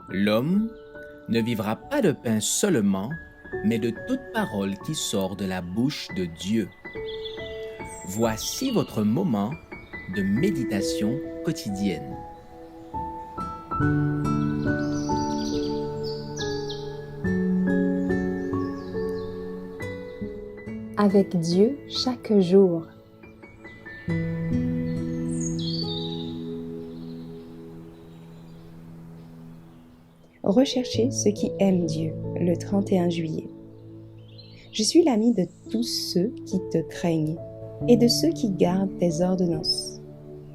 L'homme ne vivra pas de pain seulement, mais de toute parole qui sort de la bouche de Dieu. Voici votre moment de méditation quotidienne. Avec Dieu chaque jour. Recherchez ceux qui aiment Dieu, le 31 juillet. Je suis l'ami de tous ceux qui te craignent et de ceux qui gardent tes ordonnances.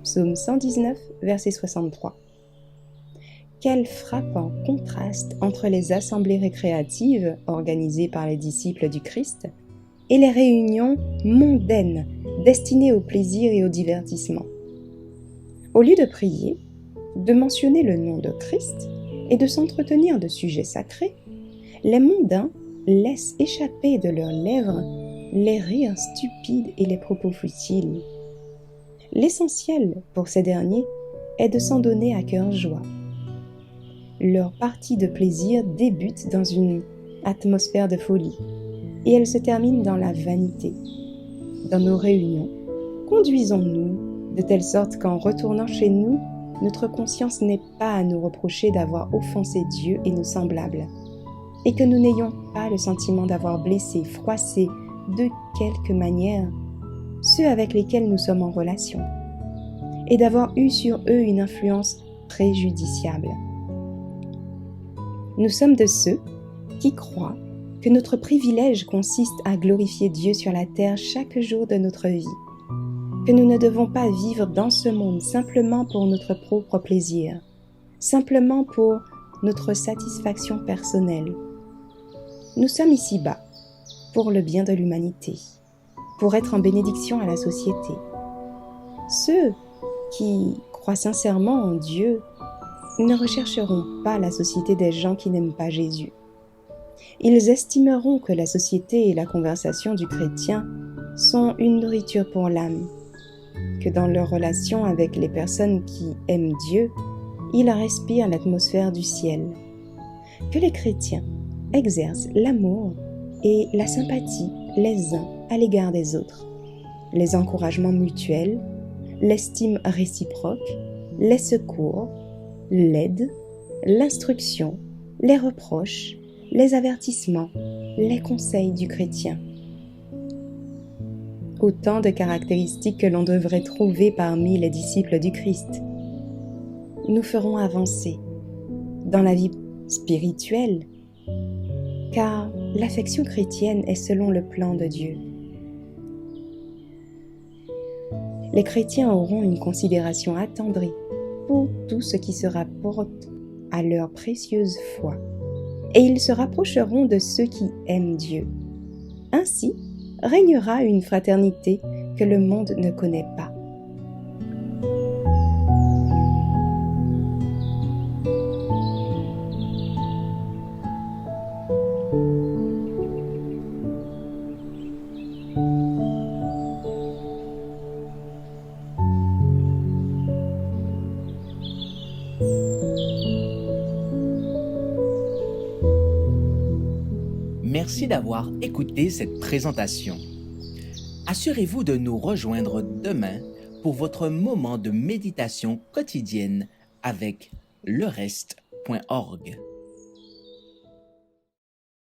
Psaume 119, verset 63. Quel frappant contraste entre les assemblées récréatives organisées par les disciples du Christ et les réunions mondaines destinées au plaisir et au divertissement. Au lieu de prier, de mentionner le nom de Christ et de s'entretenir de sujets sacrés, les mondains laissent échapper de leurs lèvres les rires stupides et les propos futiles. L'essentiel pour ces derniers est de s'en donner à cœur joie. Leur partie de plaisir débute dans une atmosphère de folie et elle se termine dans la vanité. Dans nos réunions, conduisons-nous de telle sorte qu'en retournant chez nous, notre conscience n'ait pas à nous reprocher d'avoir offensé Dieu et nos semblables, et que nous n'ayons pas le sentiment d'avoir blessé, froissé de quelque manière ceux avec lesquels nous sommes en relation, et d'avoir eu sur eux une influence préjudiciable. Nous sommes de ceux qui croient que notre privilège consiste à glorifier Dieu sur la terre chaque jour de notre vie, que nous ne devons pas vivre dans ce monde simplement pour notre propre plaisir, simplement pour notre satisfaction personnelle. Nous sommes ici-bas pour le bien de l'humanité, pour être en bénédiction à la société. Ceux qui croient sincèrement en Dieu ne rechercheront pas la société des gens qui n'aiment pas Jésus. Ils estimeront que la société et la conversation du chrétien sont une nourriture pour l'âme, que dans leur relation avec les personnes qui aiment Dieu, ils respirent l'atmosphère du ciel, que les chrétiens exercent l'amour et la sympathie les uns à l'égard des autres, les encouragements mutuels, l'estime réciproque, les secours, l'aide, l'instruction, les reproches, les avertissements, les conseils du chrétien. Autant de caractéristiques que l'on devrait trouver parmi les disciples du Christ. Nous ferons avancer dans la vie spirituelle, car l'affection chrétienne est selon le plan de Dieu. Les chrétiens auront une considération attendrie pour tout ce qui se rapporte à leur précieuse foi, et ils se rapprocheront de ceux qui aiment Dieu. Ainsi régnera une fraternité que le monde ne connaît pas. Merci d'avoir écouté cette présentation. Assurez-vous de nous rejoindre demain pour votre moment de méditation quotidienne avec lereste.org.